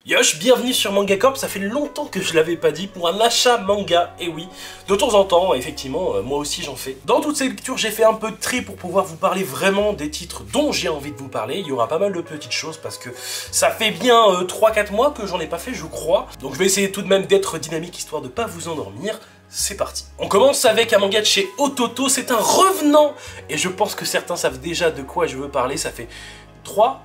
Yosh, bienvenue sur Manga Corp, ça fait longtemps que je l'avais pas dit, pour un achat manga, et oui, de temps en temps, effectivement, moi aussi j'en fais. Dans toutes ces lectures, j'ai fait un peu de tri pour pouvoir vous parler vraiment des titres dont j'ai envie de vous parler. Il y aura pas mal de petites choses parce que ça fait bien 3-4 mois que j'en ai pas fait, je crois. Donc je vais essayer tout de même d'être dynamique, histoire de pas vous endormir. C'est parti. On commence avec un manga de chez Ototo, c'est un revenant, et je pense que certains savent déjà de quoi je veux parler, ça fait 3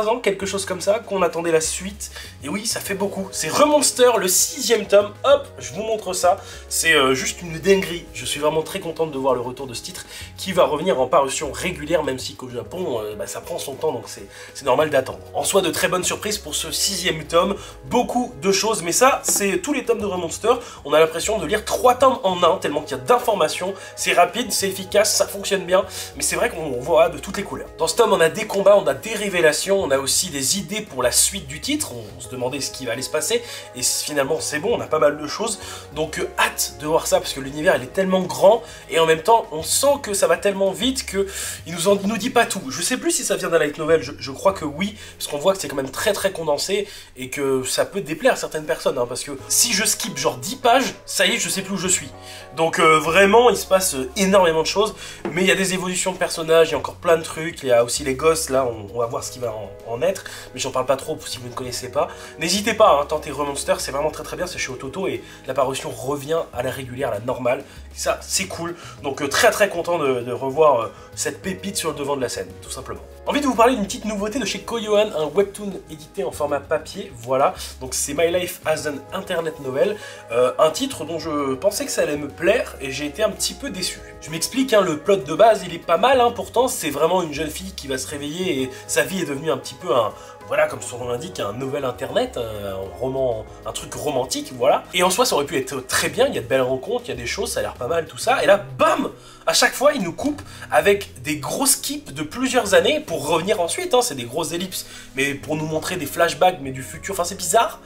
ans, quelque chose comme ça, qu'on attendait la suite. Et oui, ça fait beaucoup. C'est Remonster, le 6e tome. Hop, je vous montre ça. C'est juste une dinguerie. Je suis vraiment très contente de voir le retour de ce titre qui va revenir en parution régulière, même si qu'au Japon, ça prend son temps, donc c'est normal d'attendre. En soi, de très bonnes surprises pour ce 6e tome. Beaucoup de choses, mais ça, c'est tous les tomes de Remonster. On a l'impression de lire 3 tomes en un, tellement qu'il y a d'informations. C'est rapide, c'est efficace, ça fonctionne bien. Mais c'est vrai qu'on voit de toutes les couleurs. Dans ce tome, on a des combats, on a des révélations, on a aussi des idées pour la suite du titre, on se demandait ce qui va aller se passer, et finalement c'est bon, on a pas mal de choses, donc hâte de voir ça, parce que l'univers il est tellement grand, et en même temps on sent que ça va tellement vite que il nous dit pas tout. Je sais plus si ça vient d'un light novel, je crois que oui, parce qu'on voit que c'est quand même très condensé, et que ça peut déplaire à certaines personnes, hein, parce que si je skip genre 10 pages, ça y est, je sais plus où je suis. Donc vraiment, il se passe énormément de choses, mais il y a des évolutions de personnages, il y a encore plein de trucs, il y a aussi les gosses, là, on va voir ce qui va en être, mais j'en parle pas trop si vous ne connaissez pas. N'hésitez pas, hein, tentez Remonster, c'est vraiment très bien, c'est chez Ototo, et la parution revient à la régulière, à la normale, ça, c'est cool. Donc très content de revoir cette pépite sur le devant de la scène, tout simplement. Envie de vous parler d'une petite nouveauté de chez Koyohan, un webtoon édité en format papier, voilà, donc c'est My Life as an Internet Novel, un titre dont je pensais que ça allait me plaire, et j'ai été un petit peu déçu. Je m'explique, hein, le plot de base, il est pas mal, hein, pourtant, c'est vraiment une jeune fille qui va se réveiller, et sa vie est devenue un petit peu un... Voilà, comme son nom l'indique, un nouvel internet, un roman, un truc romantique, voilà. Et en soi, ça aurait pu être très bien, il y a de belles rencontres, il y a des choses, ça a l'air pas mal, tout ça. Et là, bam! À chaque fois, il nous coupe avec des gros skips de plusieurs années pour revenir ensuite, hein, c'est des grosses ellipses, mais pour nous montrer des flashbacks, mais du futur, enfin c'est bizarre.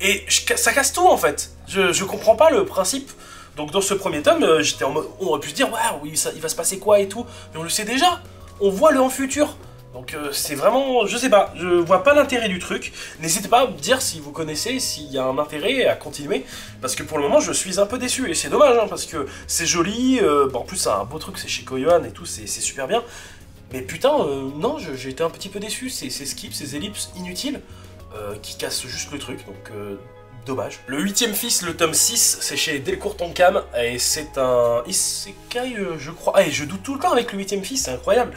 Et ça casse tout, en fait. Je comprends pas le principe. Donc dans ce premier tome, j'étais en mode, on aurait pu se dire, waouh, oui, il va se passer quoi et tout, mais on le sait déjà, on voit le en futur. Donc c'est vraiment, je sais pas, je vois pas l'intérêt du truc. N'hésitez pas à me dire si vous connaissez, s'il y a un intérêt à continuer, parce que pour le moment je suis un peu déçu, et c'est dommage, hein, parce que c'est joli, bon, en plus c'est un beau truc, c'est chez Koyohan et tout, c'est super bien. Mais putain, non, j'ai été un petit peu déçu, ces skips, ces ellipses inutiles, qui cassent juste le truc, donc... dommage. Le 8e fils, le tome 6, c'est chez Delcourt Tonkam, et c'est un isekai, je crois. Ah, et je doute tout le temps avec le 8e fils, c'est incroyable.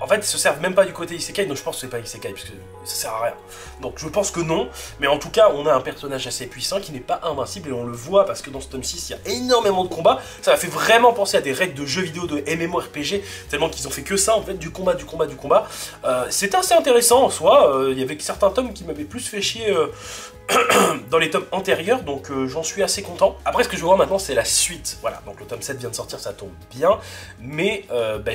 En fait, ils se servent même pas du côté isekai, donc je pense que c'est pas isekai, parce que ça sert à rien. Donc je pense que non, mais en tout cas, on a un personnage assez puissant qui n'est pas invincible, et on le voit, parce que dans ce tome 6, il y a énormément de combats. Ça m'a fait vraiment penser à des règles de jeux vidéo de MMORPG, tellement qu'ils ont fait que ça, en fait, du combat. C'est assez intéressant en soi, il y avait certains tomes qui m'avaient plus fait chier... dans les tomes antérieurs, donc j'en suis assez content. Après, ce que je veux voir maintenant, c'est la suite. Voilà, donc le tome 7 vient de sortir, ça tombe bien, mais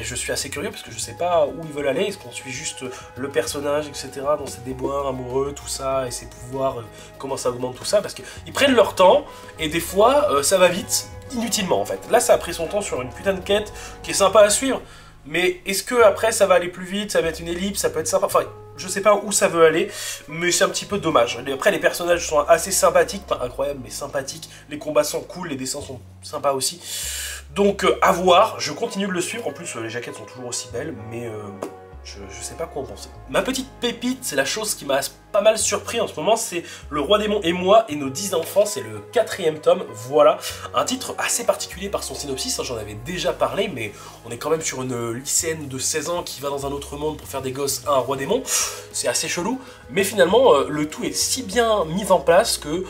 je suis assez curieux parce que je sais pas où ils veulent aller. Est-ce qu'on suit juste le personnage, etc., dans ses déboires amoureux, tout ça, et ses pouvoirs, comment ça augmente tout ça, parce qu'ils prennent leur temps, et des fois, ça va vite, inutilement en fait. Là, ça a pris son temps sur une putain de quête qui est sympa à suivre, mais est-ce que après ça va aller plus vite, ça va être une ellipse, ça peut être sympa, enfin... Je sais pas où ça veut aller, mais c'est un petit peu dommage. Après, les personnages sont assez sympathiques, pas incroyables, mais sympathiques. Les combats sont cool, les dessins sont sympas aussi. Donc, à voir. Je continue de le suivre. En plus, les jaquettes sont toujours aussi belles, mais je sais pas quoi en penser. Ma petite pépite, c'est la chose qui m'a pas mal surpris en ce moment, c'est Le Roi Démon et moi et nos 10 enfants, c'est le 4e tome, voilà. Un titre assez particulier par son synopsis, hein, j'en avais déjà parlé, mais on est quand même sur une lycéenne de 16 ans qui va dans un autre monde pour faire des gosses à un roi démon. C'est assez chelou, mais finalement, le tout est si bien mis en place que...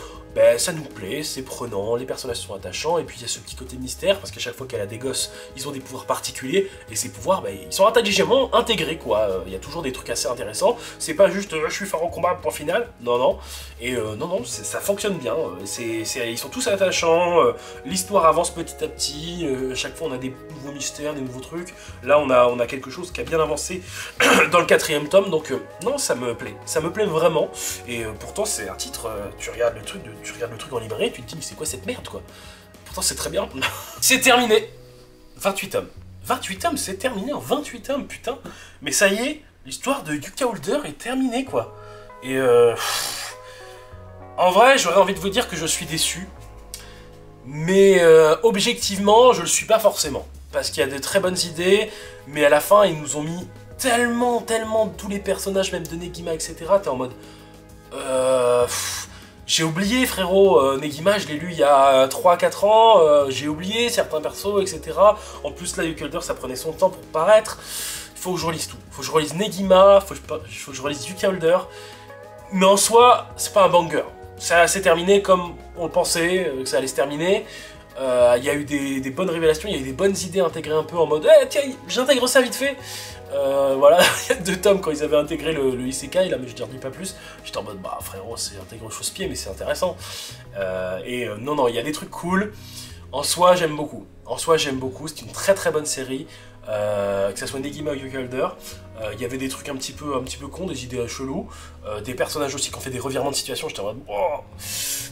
ça nous plaît, c'est prenant, les personnages sont attachants, et puis il y a ce petit côté mystère, parce qu'à chaque fois qu'elle a des gosses, ils ont des pouvoirs particuliers, et ces pouvoirs, ils sont intelligemment intégrés, quoi. Il y a toujours des trucs assez intéressants, c'est pas juste je suis fort en combat, point final, non, et non, ça fonctionne bien, ils sont tous attachants, l'histoire avance petit à petit, chaque fois on a des nouveaux mystères, des nouveaux trucs, là on a quelque chose qui a bien avancé dans le 4e tome, donc non, ça me plaît vraiment, et pourtant c'est un titre, tu regardes le truc en librairie, tu te dis mais c'est quoi cette merde quoi. Pourtant c'est très bien. C'est terminé. 28 tomes. 28 tomes, c'est terminé en 28 tomes, putain. Mais ça y est, l'histoire de Yuka Holder est terminée quoi. Et En vrai, j'aurais envie de vous dire que je suis déçu. Mais objectivement, je le suis pas forcément. Parce qu'il y a de très bonnes idées, mais à la fin, ils nous ont mis tellement tous les personnages, même de Negima, etc. T'es en mode... j'ai oublié, frérot, Negima, je l'ai lu il y a 3-4 ans, j'ai oublié certains persos, etc. En plus, là, Yukilder, ça prenait son temps pour paraître. Il faut que je relise tout. Il faut que je relise Negima, il faut que je relise Yukilder. Mais en soi, c'est pas un banger. Ça s'est terminé comme on le pensait que ça allait se terminer. Il y a eu des bonnes révélations, il y a eu des bonnes idées intégrées un peu en mode « tiens, j'intègre ça vite fait !» Voilà, il y a 2 tomes quand ils avaient intégré le Isekai, là, mais je ne dis pas plus. J'étais en mode « Bah frérot, c'est intégré au chausse-pied, mais c'est intéressant. » Non, il y a des trucs cool. En soi, j'aime beaucoup. C'est une très bonne série. Que ça soit Negima ou Yukilder, il y avait des trucs un petit peu cons, des idées chelous, des personnages aussi qui ont fait des revirements de situation, j'étais en mode oh.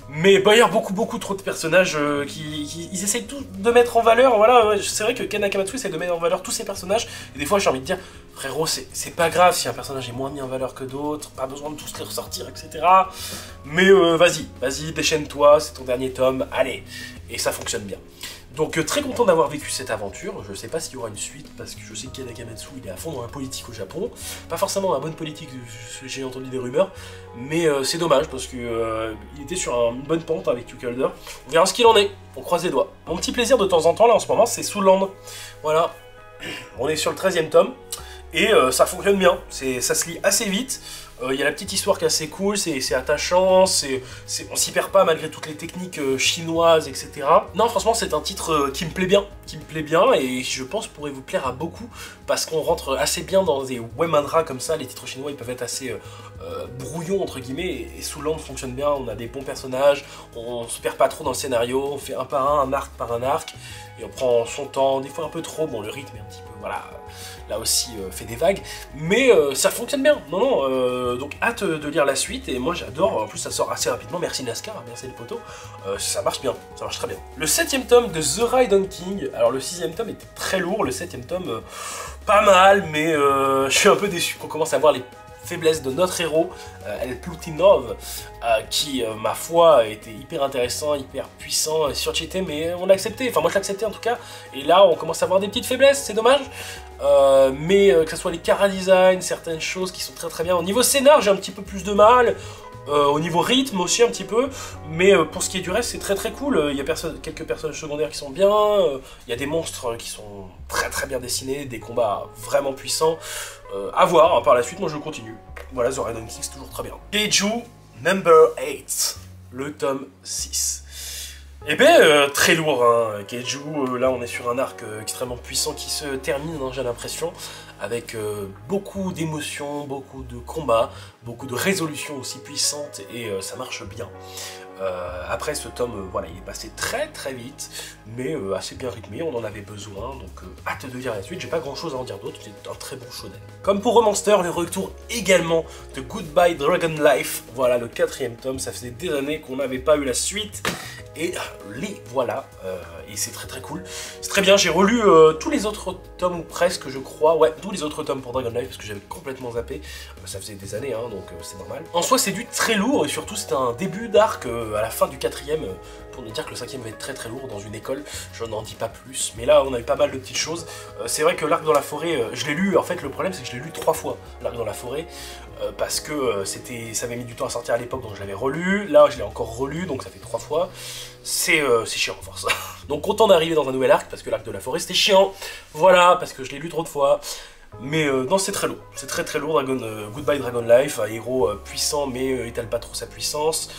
Mais bah, il y a beaucoup trop de personnages ils essayent tout de mettre en valeur, voilà, ouais, c'est vrai que Ken Akamatsu essaie de mettre en valeur tous ces personnages, et des fois j'ai envie de dire, frérot, c'est pas grave si un personnage est moins mis en valeur que d'autres, pas besoin de tous les ressortir, etc. Mais vas-y, déchaîne-toi, c'est ton dernier tome, allez, et ça fonctionne bien. Donc très content d'avoir vécu cette aventure, je sais pas s'il y aura une suite parce que je sais que Ken Akamatsu il est à fond dans la politique au Japon, pas forcément la bonne politique, j'ai entendu des rumeurs, mais c'est dommage parce que il était sur une bonne pente avec Yukilder. On verra ce qu'il en est, on croise les doigts. Mon petit plaisir de temps en temps là en ce moment c'est Soulland, voilà, on est sur le 13e tome, et ça fonctionne bien, ça se lit assez vite. Il y a la petite histoire qui est assez cool, c'est attachant, on s'y perd pas malgré toutes les techniques chinoises, etc. Non, franchement, c'est un titre qui me plaît bien, et je pense pourrait vous plaire à beaucoup, parce qu'on rentre assez bien dans des webmandras comme ça, les titres chinois, ils peuvent être assez brouillons, entre guillemets, et Soulland fonctionne bien, on a des bons personnages, on se perd pas trop dans le scénario, on fait un par un arc par un arc, et on prend son temps, des fois un peu trop, bon, le rythme est un petit peu, voilà... Là aussi fait des vagues, mais ça fonctionne bien, donc hâte de lire la suite, et moi j'adore, en plus ça sort assez rapidement, merci NASCAR, merci les potos, ça marche bien, ça marche très bien. Le 7e tome de The Raiden King, alors le 6e tome était très lourd, le 7e tome pas mal, mais je suis un peu déçu qu'on commence à voir les faiblesses de notre héros, El Plutinov, qui, ma foi, était hyper intéressant, hyper puissant, surcheaté, mais on l'a accepté, enfin moi je l'ai accepté en tout cas, et là on commence à voir des petites faiblesses, c'est dommage, mais que ce soit les chara-design, certaines choses qui sont très bien. Au niveau scénar, j'ai un petit peu plus de mal, au niveau rythme aussi un petit peu, mais pour ce qui est du reste, c'est très cool. Il y a quelques personnages secondaires qui sont bien, il y a des monstres qui sont très bien dessinés, des combats vraiment puissants. À voir, hein, par la suite, moi je continue. Voilà, The Raiden King, c'est toujours très bien. Keiju Number 8, le tome 6. Eh bien, très lourd, hein. Keiju, là on est sur un arc extrêmement puissant qui se termine, hein, j'ai l'impression, avec beaucoup d'émotions, beaucoup de combats, beaucoup de résolutions aussi puissantes, et ça marche bien. Après ce tome, voilà, il est passé très vite, mais assez bien rythmé, on en avait besoin, donc hâte de lire la suite. J'ai pas grand chose à en dire d'autre, c'est un très bon shonen. Comme pour Romanster, le retour également de Goodbye Dragon Life, voilà le 4e tome, ça faisait des années qu'on n'avait pas eu la suite, et les voilà, et c'est très cool. C'est très bien, j'ai relu tous les autres tomes, ou presque je crois, ouais, tous les autres tomes pour Dragon Life, parce que j'avais complètement zappé, ça faisait des années, hein, donc c'est normal. En soi c'est du très lourd, et surtout c'est un début d'arc à la fin du 4e, pour nous dire que le 5e va être très lourd dans une école, je n'en dis pas plus, mais là on a eu pas mal de petites choses. C'est vrai que l'arc dans la forêt, je l'ai lu, en fait le problème c'est que je l'ai lu 3 fois, l'arc dans la forêt, parce que ça avait mis du temps à sortir à l'époque, donc je l'avais relu, là je l'ai encore relu, donc ça fait 3 fois, c'est chiant à force. Donc content d'arriver dans un nouvel arc, parce que l'arc de la forêt c'était chiant, voilà, parce que je l'ai lu trop de fois. Mais non, c'est très lourd, c'est très lourd. Goodbye Dragon Life, un héros puissant mais étale pas trop sa puissance.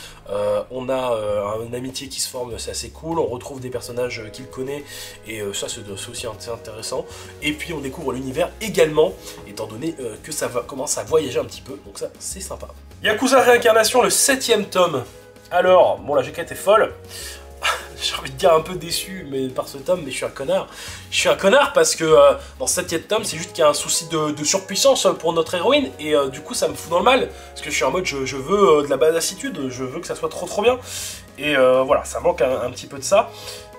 On a une amitié qui se forme, c'est assez cool, on retrouve des personnages qu'il connaît, et ça c'est aussi assez intéressant. Et puis on découvre l'univers également, étant donné que ça commence à voyager un petit peu, donc ça c'est sympa. Yakuza Réincarnation, le 7e tome. Alors, bon la jaquette est folle. J'ai envie de dire un peu déçu par ce tome, mais je suis un connard. Je suis un connard parce que dans ce 7e tome, c'est juste qu'il y a un souci de surpuissance pour notre héroïne, et du coup ça me fout dans le mal, parce que je suis en mode je veux de la badassitude, je veux que ça soit trop bien, et voilà, ça manque un petit peu de ça,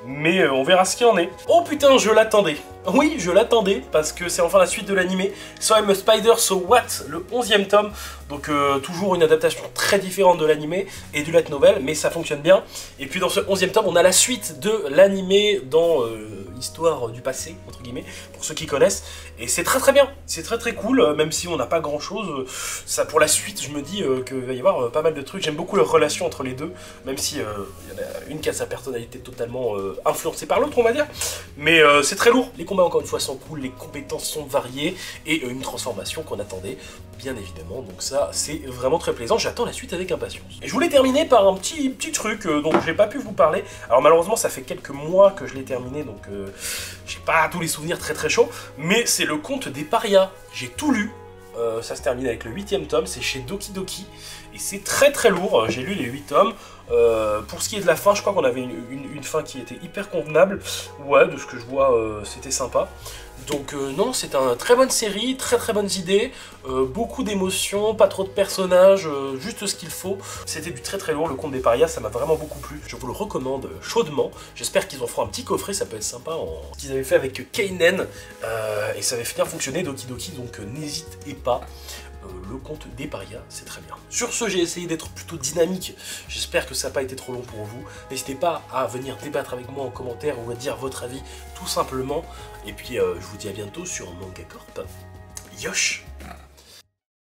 mais on verra ce qu'il en est. Oh putain, je l'attendais. Oui, je l'attendais, parce que c'est enfin la suite de l'animé. So I'm a Spider, So What, le 11e tome. Donc toujours une adaptation très différente de l'animé et du light novel, mais ça fonctionne bien. Et puis dans ce 11e tome, on a la suite de l'animé dans l'histoire du passé, entre guillemets, pour ceux qui connaissent. Et c'est très très bien, c'est très très cool, même si on n'a pas grand chose. Ça, pour la suite, je me dis qu'il va y avoir pas mal de trucs. J'aime beaucoup leur relation entre les deux, même si il y en a une qui a sa personnalité totalement influencée par l'autre, on va dire. Mais c'est très lourd. Les combats, encore une fois, sont cool, les compétences sont variées et une transformation qu'on attendait, bien évidemment. Donc ça, c'est vraiment très plaisant. J'attends la suite avec impatience. Et je voulais terminer par un petit truc dont j'ai pas pu vous parler. Alors malheureusement, ça fait quelques mois que je l'ai terminé, donc j'ai pas tous les souvenirs très très chauds. Mais c'est le conte des parias. J'ai tout lu. Ça se termine avec le 8e tome, c'est chez Doki Doki, et c'est très très lourd, j'ai lu les 8 tomes. Pour ce qui est de la fin, je crois qu'on avait une fin qui était hyper convenable, ouais, de ce que je vois, c'était sympa. Donc non, c'est une très bonne série, très très bonnes idées, beaucoup d'émotions, pas trop de personnages, juste ce qu'il faut. C'était du très très lourd, le conte des parias, ça m'a vraiment beaucoup plu. Je vous le recommande chaudement. J'espère qu'ils en feront un petit coffret, ça peut être sympa, ce qu'ils avaient fait avec Kainen, et ça avait bien fonctionné, Doki Doki, donc n'hésitez pas. Le conte des parias, c'est très bien. Sur ce, j'ai essayé d'être plutôt dynamique. J'espère que ça n'a pas été trop long pour vous. N'hésitez pas à venir débattre avec moi en commentaire ou à dire votre avis tout simplement. Et puis, je vous dis à bientôt sur Manga Corp. Yosh!